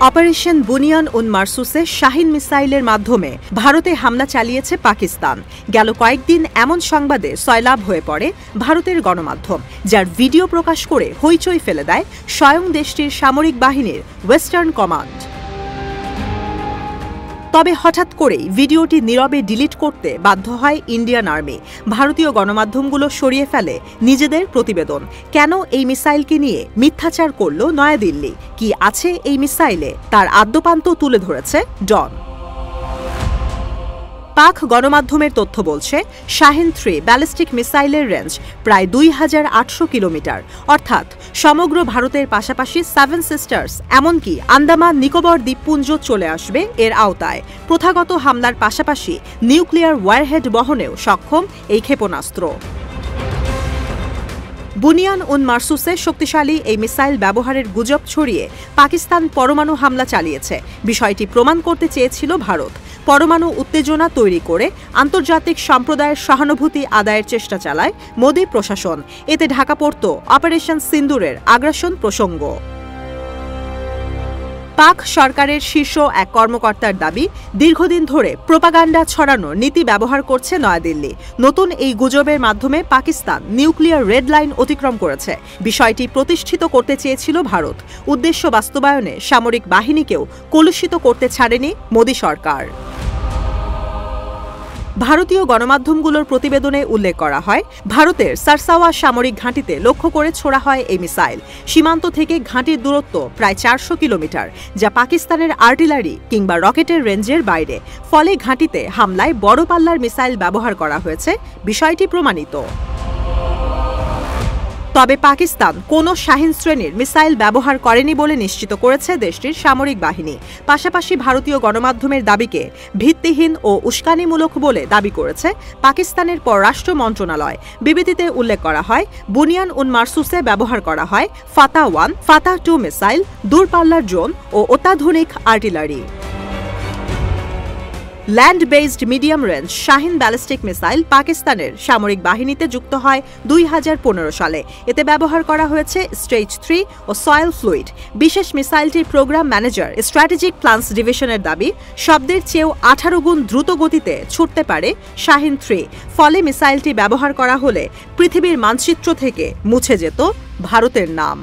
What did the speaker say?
Operation বুনিয়ান উন মারসুসে শাহিন মিসাইলের মাধ্যমে ভারতে হামলা চালিয়েছে পাকিস্তান। গেল কয়েকদিন এমন সংবাদে সয়লাব হয়ে পড়ে ভারতের গণমাধ্যম, যার ভিডিও প্রকাশ করে হইচই ফেলে দেয় স্বয়ং দেশটির সামরিক বাহিনীর ওয়েস্টার্ন কমান্ড। তবে হঠাৎ করেই ভিডিওটি নীরবে ডিলিট করতে বাধ্য হয় ইন্ডিয়ান আর্মি। ভারতীয় গণমাধ্যমগুলো সরিয়ে ফেলে নিজেদের প্রতিবেদন। কেন এই মিসাইলকে নিয়ে মিথ্যাচার করল নয়াদিল্লি? কি আছে এই মিসাইলে, তার আদ্যোপান্ত তুলে ধরেছে ডন। পাক গণমাধ্যমের তথ্য বলছে, শাহিন 3 ব্যালিস্টিক মিসাইলের রেঞ্জ প্রায় 2800 কিলোমিটার, অর্থাৎ সমগ্র ভারতের পাশাপাশি 7 সিস্টার্স এমনকি আন্দামান নিকোবর দ্বীপপুঞ্জ চলে আসবে এর আওতায়। প্রথাগত হামলার পাশাপাশি নিউক্লিয়ার ওয়ারহেড বহনেও সক্ষম এই ক্ষেপণাস্ত্র। বুনিয়ান উন মারসুসে শক্তিশালী এই মিসাইল ব্যবহারের গুজব ছড়িয়ে পাকিস্তান পরমাণু হামলা চালিয়েছে। বিষয়টি প্রমাণ করতে চেয়েছিল ভারত। পরমাণু উত্তেজনা তৈরি করে আন্তর্জাতিক সম্প্রদায়ের সহানুভূতি আদায়ের চেষ্টা চালায় মোদি প্রশাসন। এতে ঢাকা পড়ত অপারেশন সিন্দুরের আগ্রাসন প্রসঙ্গ। পাক সরকারের শীর্ষ এক কর্মকর্তার দাবি, দীর্ঘদিন ধরে প্রোপাগান্ডা ছড়ানোর নীতি ব্যবহার করছে নয়াদিল্লি। নতুন এই গুজবের মাধ্যমে পাকিস্তান নিউক্লিয়ার রেড লাইন অতিক্রম করেছে। বিষয়টি প্রতিষ্ঠিত করতে চেয়েছিল ভারত। উদ্দেশ্য বাস্তবায়নে সামরিক বাহিনীকেও কলুষিত করতে ছাড়েনি মোদি সরকার। ভারতীয় গণমাধ্যমগুলোর প্রতিবেদনে উল্লেখ করা হয়, ভারতের সারসাওয়া সামরিক ঘাঁটিতে লক্ষ্য করে ছোড়া হয় এই মিসাইল। সীমান্ত থেকে ঘাঁটির দূরত্ব প্রায় 400 কিলোমিটার, যা পাকিস্তানের আর্টিলারি কিংবা রকেটের রেঞ্জের বাইরে। ফলে ঘাঁটিতে হামলায় বড় পাল্লার মিসাইল ব্যবহার করা হয়েছে, বিষয়টি প্রমাণিত। তবে পাকিস্তান কোনো শাহিন শ্রেণীর মিসাইল ব্যবহার করেনি বলে নিশ্চিত করেছে দেশটির সামরিক বাহিনী। পাশাপাশি ভারতীয় গণমাধ্যমের দাবিকে ভিত্তিহীন ও উস্কানিমূলক বলে দাবি করেছে পাকিস্তানের পররাষ্ট্র মন্ত্রণালয়। বিবৃতিতে উল্লেখ করা হয়, বুনিয়ান উন মারসুসে ব্যবহার করা হয় ফাতাহ 1, ফাতাহ 2 মিসাইল, দূরপাল্লার ড্রোন ও অত্যাধুনিক artillery. Land based medium range Shaheen ballistic missile পাকিস্তানের সামরিক বাহিনীতে যুক্ত হয় 2015 সালে। এতে ব্যবহার করা হয়েছে স্টেজ 3 ও সয়েল ফ্লুইড। বিশেষ মিসাইলটির প্রোগ্রাম ম্যানেজার স্ট্র্যাটেজিক প্ল্যানস ডিভিশনের দাবি, শব্দের চেয়েও 18 গুণ দ্রুত গতিতে ছুটতে পারে শাহিন 3। ফলে মিসাইলটি ব্যবহার করা হলে পৃথিবীর মানচিত্র থেকে মুছে যেত ভারতের নাম।